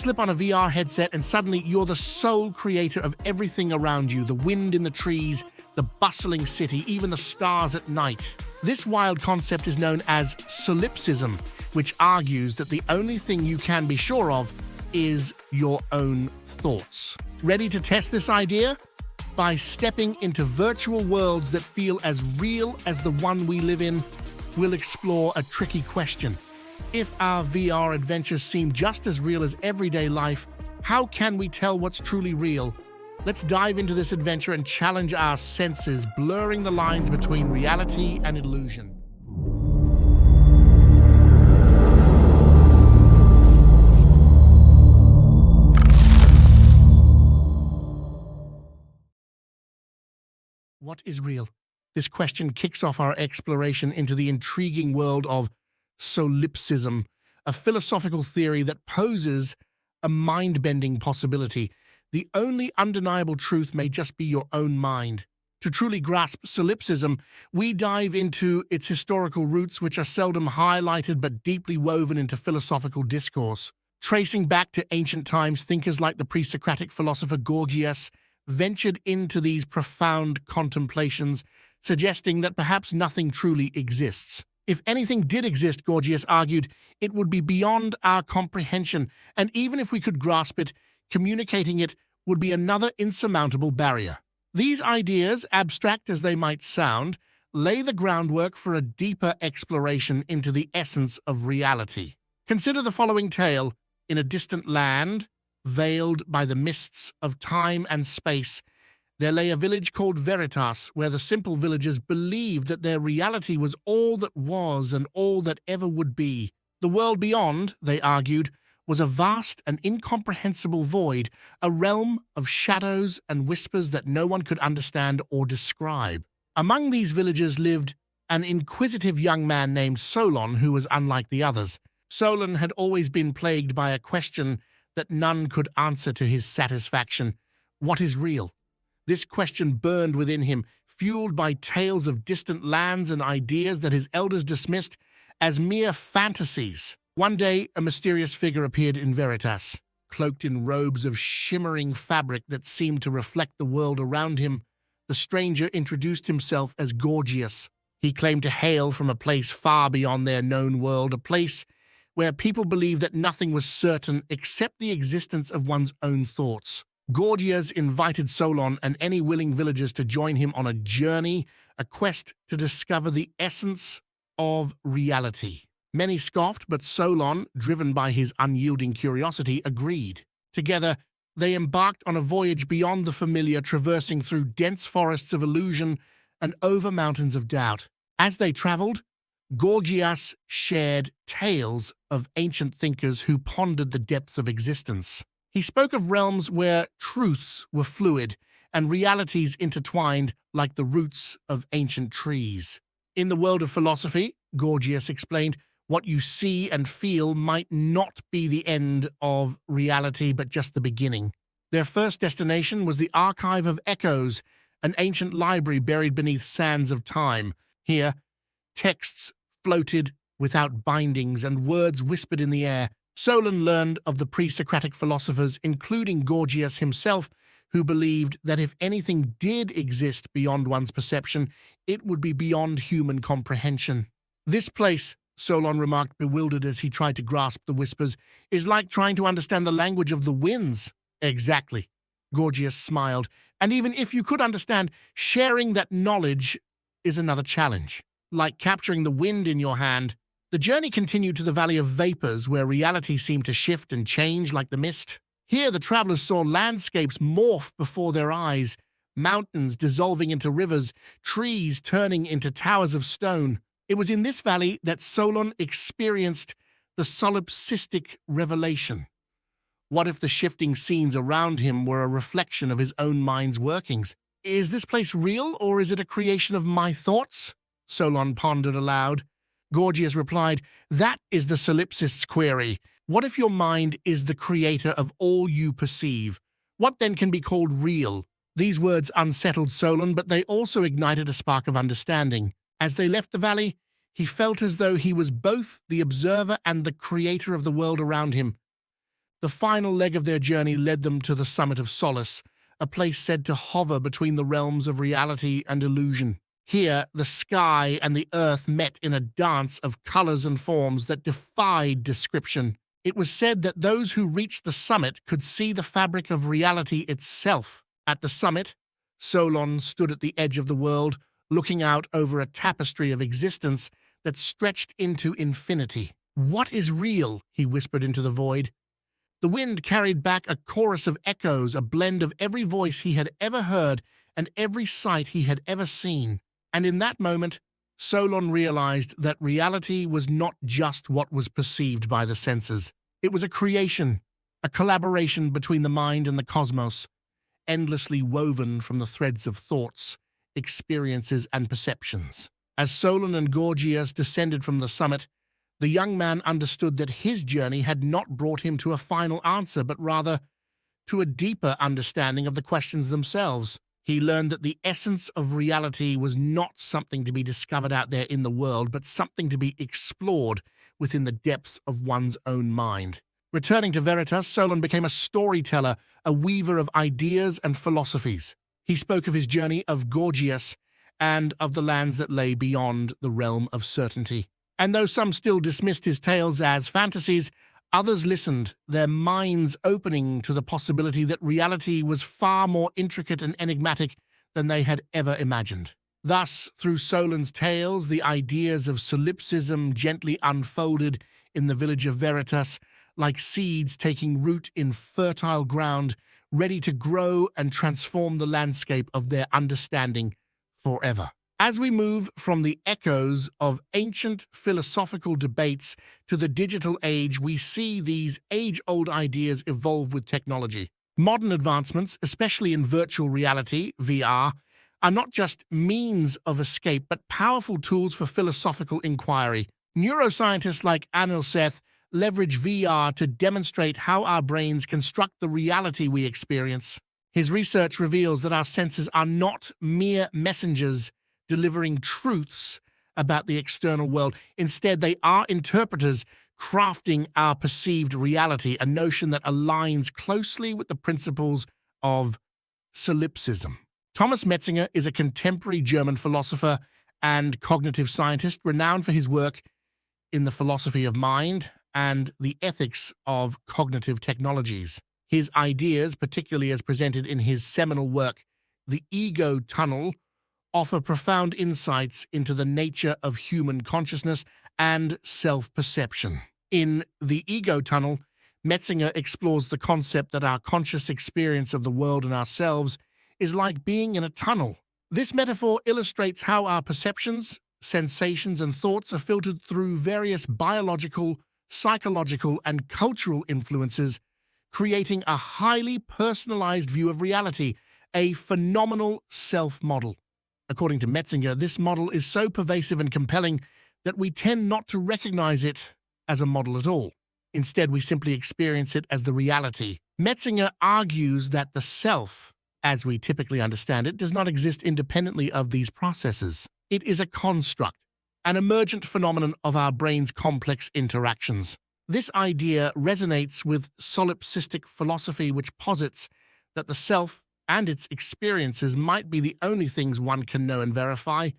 Slip on a VR headset and suddenly you're the sole creator of everything around you, the wind in the trees, the bustling city, even the stars at night. This wild concept is known as solipsism, which argues that the only thing you can be sure of is your own thoughts. Ready to test this idea? By stepping into virtual worlds that feel as real as the one we live in, we'll explore a tricky question. If our VR adventures seem just as real as everyday life, how can we tell what's truly real? Let's dive into this adventure and challenge our senses, blurring the lines between reality and illusion. What is real? This question kicks off our exploration into the intriguing world of solipsism, a philosophical theory that poses a mind-bending possibility. The only undeniable truth may just be your own mind. To truly grasp solipsism, we dive into its historical roots, which are seldom highlighted but deeply woven into philosophical discourse. Tracing back to ancient times, thinkers like the pre-Socratic philosopher Gorgias ventured into these profound contemplations, suggesting that perhaps nothing truly exists. If anything did exist, Gorgias argued, it would be beyond our comprehension, and even if we could grasp it, communicating it would be another insurmountable barrier. These ideas, abstract as they might sound, lay the groundwork for a deeper exploration into the essence of reality. Consider the following tale. In a distant land, veiled by the mists of time and space, there lay a village called Veritas, where the simple villagers believed that their reality was all that was and all that ever would be. The world beyond, they argued, was a vast and incomprehensible void, a realm of shadows and whispers that no one could understand or describe. Among these villagers lived an inquisitive young man named Solon, who was unlike the others. Solon had always been plagued by a question that none could answer to his satisfaction. What is real? This question burned within him, fueled by tales of distant lands and ideas that his elders dismissed as mere fantasies. One day, a mysterious figure appeared in Veritas, cloaked in robes of shimmering fabric that seemed to reflect the world around him. The stranger introduced himself as Gorgias. He claimed to hail from a place far beyond their known world, a place where people believed that nothing was certain except the existence of one's own thoughts. Gorgias invited Solon and any willing villagers to join him on a journey, a quest to discover the essence of reality. Many scoffed, but Solon, driven by his unyielding curiosity, agreed. Together, they embarked on a voyage beyond the familiar, traversing through dense forests of illusion and over mountains of doubt. As they traveled, Gorgias shared tales of ancient thinkers who pondered the depths of existence. He spoke of realms where truths were fluid and realities intertwined like the roots of ancient trees. In the world of philosophy, Gorgias explained, what you see and feel might not be the end of reality, but just the beginning. Their first destination was the Archive of Echoes, an ancient library buried beneath sands of time. Here, texts floated without bindings and words whispered in the air. Solon learned of the pre-Socratic philosophers, including Gorgias himself, who believed that if anything did exist beyond one's perception, it would be beyond human comprehension. This place, Solon remarked, bewildered as he tried to grasp the whispers, is like trying to understand the language of the winds. Exactly. Gorgias smiled. And even if you could understand, sharing that knowledge is another challenge. Like capturing the wind in your hand. The journey continued to the Valley of Vapors, where reality seemed to shift and change like the mist. Here, the travelers saw landscapes morph before their eyes, mountains dissolving into rivers, trees turning into towers of stone. It was in this valley that Solon experienced the solipsistic revelation. What if the shifting scenes around him were a reflection of his own mind's workings? Is this place real, or is it a creation of my thoughts? Solon pondered aloud. Gorgias replied, that is the solipsist's query. What if your mind is the creator of all you perceive? What then can be called real? These words unsettled Solon, but they also ignited a spark of understanding. As they left the valley, he felt as though he was both the observer and the creator of the world around him. The final leg of their journey led them to the summit of solace, a place said to hover between the realms of reality and illusion. Here, the sky and the earth met in a dance of colors and forms that defied description. It was said that those who reached the summit could see the fabric of reality itself. At the summit, Solon stood at the edge of the world, looking out over a tapestry of existence that stretched into infinity. "What is real?" he whispered into the void. The wind carried back a chorus of echoes, a blend of every voice he had ever heard and every sight he had ever seen. And in that moment, Solon realized that reality was not just what was perceived by the senses. It was a creation, a collaboration between the mind and the cosmos, endlessly woven from the threads of thoughts, experiences, and perceptions. As Solon and Gorgias descended from the summit, the young man understood that his journey had not brought him to a final answer, but rather to a deeper understanding of the questions themselves. He learned that the essence of reality was not something to be discovered out there in the world, but something to be explored within the depths of one's own mind. Returning to Veritas, Solon became a storyteller, a weaver of ideas and philosophies. He spoke of his journey of Gorgias and of the lands that lay beyond the realm of certainty. And though some still dismissed his tales as fantasies, others listened, their minds opening to the possibility that reality was far more intricate and enigmatic than they had ever imagined. Thus, through Solon's tales, the ideas of solipsism gently unfolded in the village of Veritas, like seeds taking root in fertile ground, ready to grow and transform the landscape of their understanding forever. As we move from the echoes of ancient philosophical debates to the digital age, we see these age-old ideas evolve with technology. Modern advancements, especially in virtual reality, VR, are not just means of escape, but powerful tools for philosophical inquiry. Neuroscientists like Anil Seth leverage VR to demonstrate how our brains construct the reality we experience. His research reveals that our senses are not mere messengers delivering truths about the external world. Instead, they are interpreters crafting our perceived reality, a notion that aligns closely with the principles of solipsism. Thomas Metzinger is a contemporary German philosopher and cognitive scientist renowned for his work in the philosophy of mind and the ethics of cognitive technologies. His ideas, particularly as presented in his seminal work, The Ego Tunnel, offer profound insights into the nature of human consciousness and self-perception. In The Ego Tunnel, Metzinger explores the concept that our conscious experience of the world and ourselves is like being in a tunnel. This metaphor illustrates how our perceptions, sensations, and thoughts are filtered through various biological, psychological, and cultural influences, creating a highly personalized view of reality, a phenomenal self-model. According to Metzinger, this model is so pervasive and compelling that we tend not to recognize it as a model at all. Instead, we simply experience it as the reality. Metzinger argues that the self, as we typically understand it, does not exist independently of these processes. It is a construct, an emergent phenomenon of our brain's complex interactions. This idea resonates with solipsistic philosophy, which posits that the self and its experiences might be the only things one can know and verify,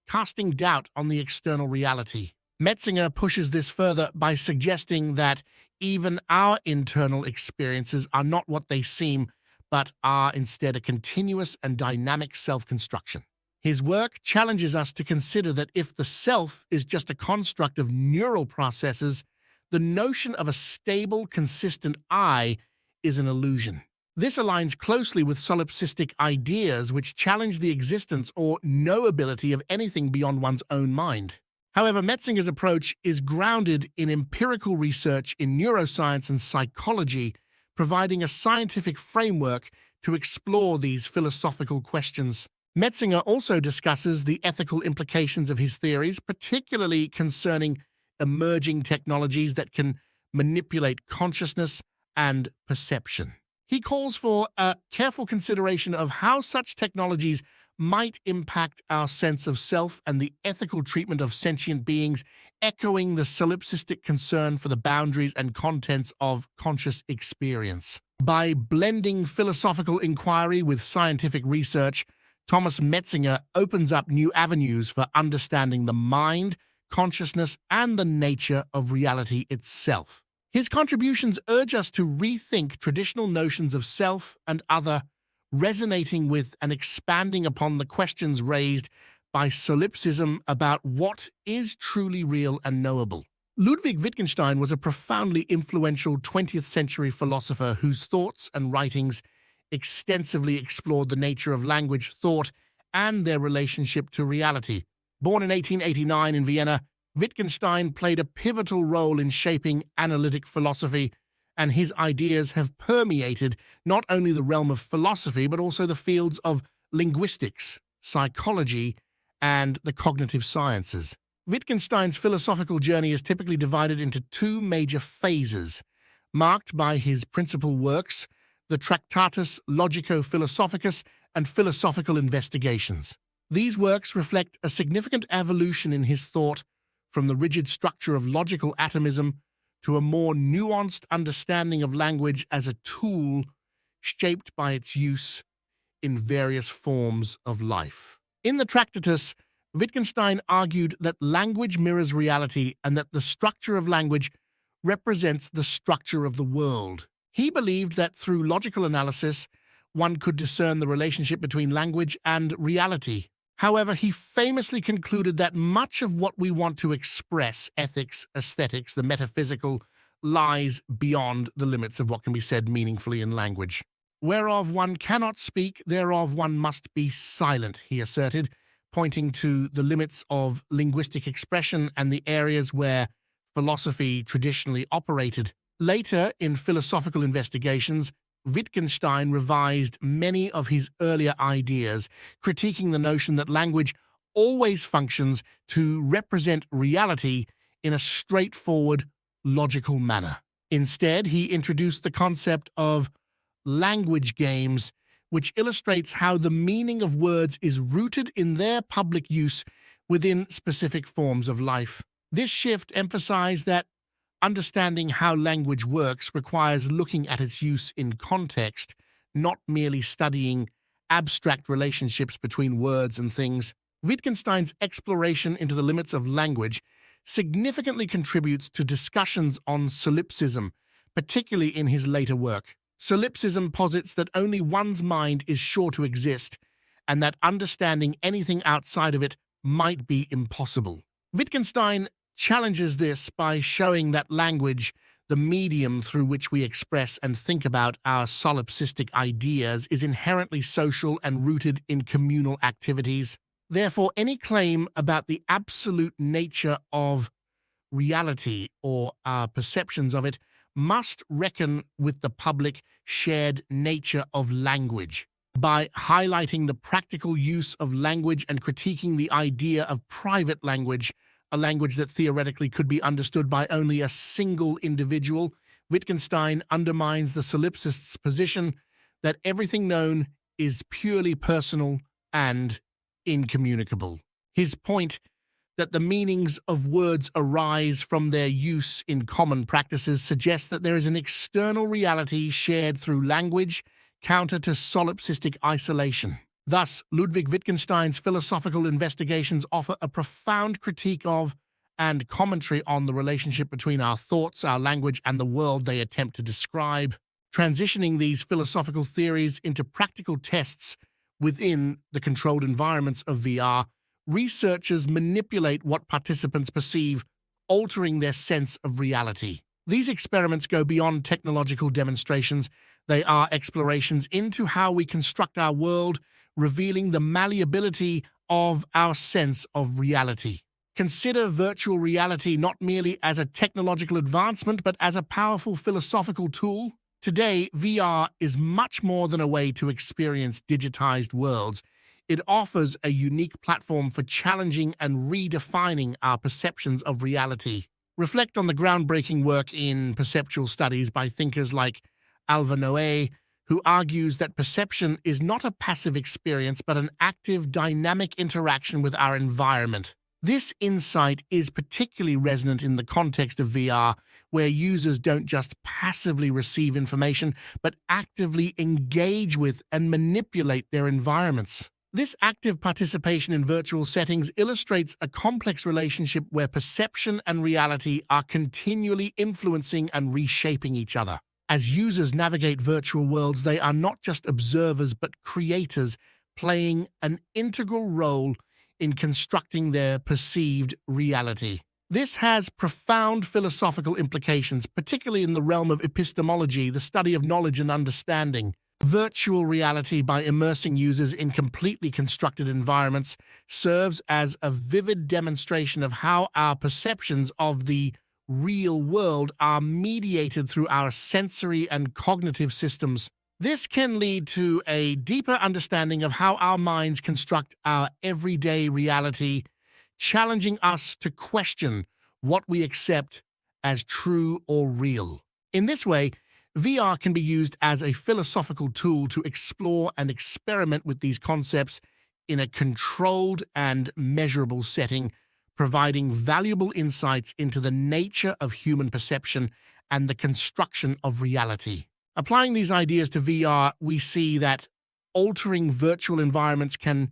casting doubt on the external reality. Metzinger pushes this further by suggesting that even our internal experiences are not what they seem, but are instead a continuous and dynamic self-construction. His work challenges us to consider that if the self is just a construct of neural processes, the notion of a stable, consistent I is an illusion. This aligns closely with solipsistic ideas which challenge the existence or knowability of anything beyond one's own mind. However, Metzinger's approach is grounded in empirical research in neuroscience and psychology, providing a scientific framework to explore these philosophical questions. Metzinger also discusses the ethical implications of his theories, particularly concerning emerging technologies that can manipulate consciousness and perception. He calls for a careful consideration of how such technologies might impact our sense of self and the ethical treatment of sentient beings echoing the solipsistic concern for the boundaries and contents of conscious experience. By blending philosophical inquiry with scientific research, Thomas Metzinger opens up new avenues for understanding the mind, consciousness, and the nature of reality itself. His contributions urge us to rethink traditional notions of self and other, resonating with and expanding upon the questions raised by solipsism about what is truly real and knowable. Ludwig Wittgenstein was a profoundly influential 20th century philosopher whose thoughts and writings extensively explored the nature of language, thought, and their relationship to reality. Born in 1889 in Vienna, Wittgenstein played a pivotal role in shaping analytic philosophy, and his ideas have permeated not only the realm of philosophy but also the fields of linguistics, psychology, and the cognitive sciences. Wittgenstein's philosophical journey is typically divided into two major phases, marked by his principal works, the Tractatus Logico-Philosophicus and Philosophical Investigations. These works reflect a significant evolution in his thought from the rigid structure of logical atomism to a more nuanced understanding of language as a tool shaped by its use in various forms of life. In the Tractatus, Wittgenstein argued that language mirrors reality and that the structure of language represents the structure of the world. He believed that through logical analysis, one could discern the relationship between language and reality. However, he famously concluded that much of what we want to express, ethics, aesthetics, the metaphysical, lies beyond the limits of what can be said meaningfully in language. Whereof one cannot speak, thereof one must be silent, he asserted, pointing to the limits of linguistic expression and the areas where philosophy traditionally operated. Later, in Philosophical Investigations, Wittgenstein revised many of his earlier ideas, critiquing the notion that language always functions to represent reality in a straightforward, logical manner. Instead, he introduced the concept of language games, which illustrates how the meaning of words is rooted in their public use within specific forms of life. This shift emphasized that understanding how language works requires looking at its use in context, not merely studying abstract relationships between words and things. Wittgenstein's exploration into the limits of language significantly contributes to discussions on solipsism, particularly in his later work. Solipsism posits that only one's mind is sure to exist, and that understanding anything outside of it might be impossible. Wittgenstein challenges this by showing that language, the medium through which we express and think about our solipsistic ideas, is inherently social and rooted in communal activities. Therefore, any claim about the absolute nature of reality or our perceptions of it must reckon with the public shared nature of language. By highlighting the practical use of language and critiquing the idea of private language, a language that theoretically could be understood by only a single individual, Wittgenstein undermines the solipsists' position that everything known is purely personal and incommunicable. His point that the meanings of words arise from their use in common practices suggests that there is an external reality shared through language, counter to solipsistic isolation. Thus, Ludwig Wittgenstein's philosophical investigations offer a profound critique of and commentary on the relationship between our thoughts, our language, and the world they attempt to describe. Transitioning these philosophical theories into practical tests within the controlled environments of VR, researchers manipulate what participants perceive, altering their sense of reality. These experiments go beyond technological demonstrations. They are explorations into how we construct our world, revealing the malleability of our sense of reality. Consider virtual reality not merely as a technological advancement, but as a powerful philosophical tool. Today, VR is much more than a way to experience digitized worlds. It offers a unique platform for challenging and redefining our perceptions of reality. Reflect on the groundbreaking work in perceptual studies by thinkers like Alva Noé, who argues that perception is not a passive experience but an active, dynamic interaction with our environment. This insight is particularly resonant in the context of VR, where users don't just passively receive information, but actively engage with and manipulate their environments. This active participation in virtual settings illustrates a complex relationship where perception and reality are continually influencing and reshaping each other. As users navigate virtual worlds, they are not just observers but creators, playing an integral role in constructing their perceived reality. This has profound philosophical implications, particularly in the realm of epistemology, the study of knowledge and understanding. Virtual reality, by immersing users in completely constructed environments, serves as a vivid demonstration of how our perceptions of the real world are mediated through our sensory and cognitive systems. This can lead to a deeper understanding of how our minds construct our everyday reality, challenging us to question what we accept as true or real. In this way, VR can be used as a philosophical tool to explore and experiment with these concepts in a controlled and measurable setting, providing valuable insights into the nature of human perception and the construction of reality. Applying these ideas to VR, we see that altering virtual environments can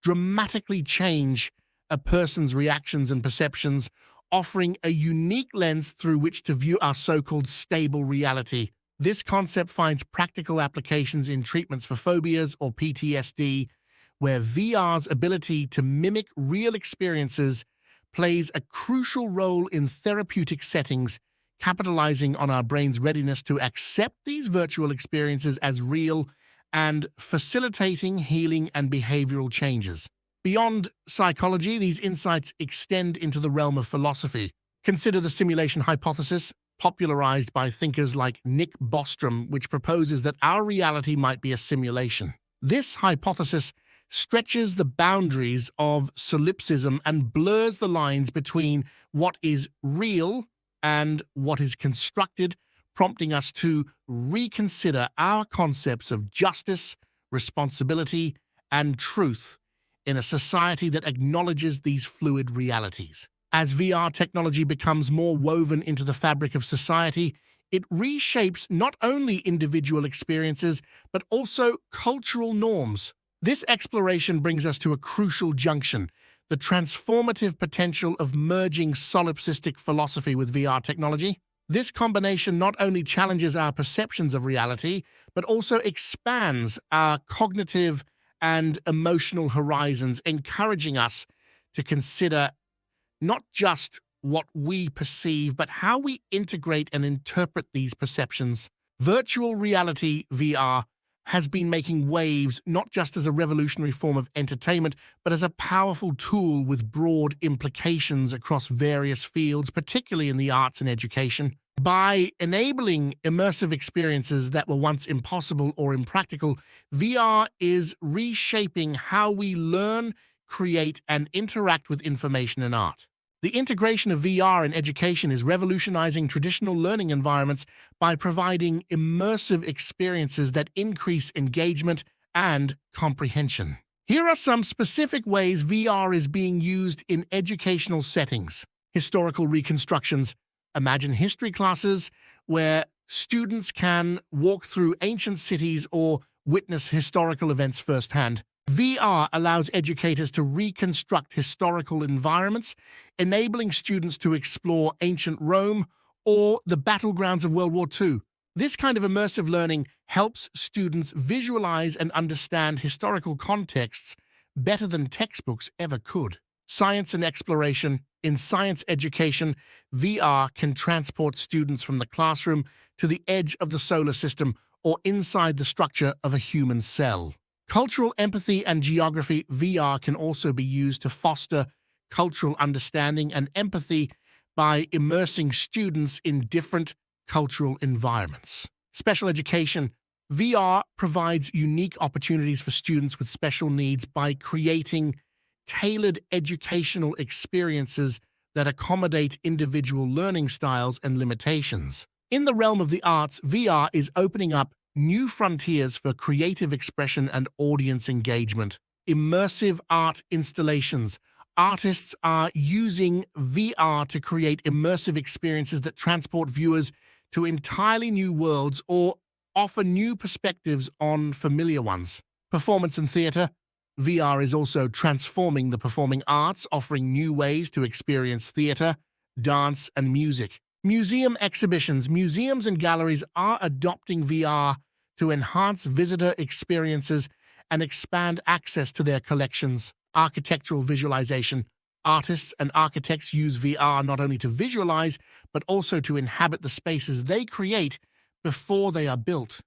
dramatically change a person's reactions and perceptions, offering a unique lens through which to view our so-called stable reality. This concept finds practical applications in treatments for phobias or PTSD, where VR's ability to mimic real experiences plays a crucial role in therapeutic settings, capitalizing on our brain's readiness to accept these virtual experiences as real and facilitating healing and behavioral changes. Beyond psychology, these insights extend into the realm of philosophy. Consider the simulation hypothesis, popularized by thinkers like Nick Bostrom, which proposes that our reality might be a simulation. This hypothesis stretches the boundaries of solipsism and blurs the lines between what is real and what is constructed, prompting us to reconsider our concepts of justice, responsibility, and truth in a society that acknowledges these fluid realities. As VR technology becomes more woven into the fabric of society, it reshapes not only individual experiences, but also cultural norms. This exploration brings us to a crucial junction: the transformative potential of merging solipsistic philosophy with VR technology. This combination not only challenges our perceptions of reality, but also expands our cognitive and emotional horizons, encouraging us to consider not just what we perceive, but how we integrate and interpret these perceptions. Virtual reality, VR, has been making waves not just as a revolutionary form of entertainment, but as a powerful tool with broad implications across various fields, particularly in the arts and education. By enabling immersive experiences that were once impossible or impractical, VR is reshaping how we learn, create, and interact with information and art. The integration of VR in education is revolutionizing traditional learning environments by providing immersive experiences that increase engagement and comprehension. Here are some specific ways VR is being used in educational settings. Historical reconstructions. Imagine history classes where students can walk through ancient cities or witness historical events firsthand. VR allows educators to reconstruct historical environments, enabling students to explore ancient Rome or the battlegrounds of World War II. This kind of immersive learning helps students visualize and understand historical contexts better than textbooks ever could. Science and exploration. In science education, VR can transport students from the classroom to the edge of the solar system or inside the structure of a human cell. Cultural empathy and geography. VR can also be used to foster cultural understanding and empathy by immersing students in different cultural environments. Special education. VR provides unique opportunities for students with special needs by creating tailored educational experiences that accommodate individual learning styles and limitations. In the realm of the arts, VR is opening up new frontiers for creative expression and audience engagement. Immersive art installations Artists are using VR to create immersive experiences that transport viewers to entirely new worlds or offer new perspectives on familiar ones. Performance and theatre. VR is also transforming the performing arts, offering new ways to experience theatre, dance, and music. Museum exhibitions. Museums and galleries are adopting VR to enhance visitor experiences and expand access to their collections. Architectural visualization. Artists and architects use VR not only to visualize, but also to inhabit the spaces they create before they are built.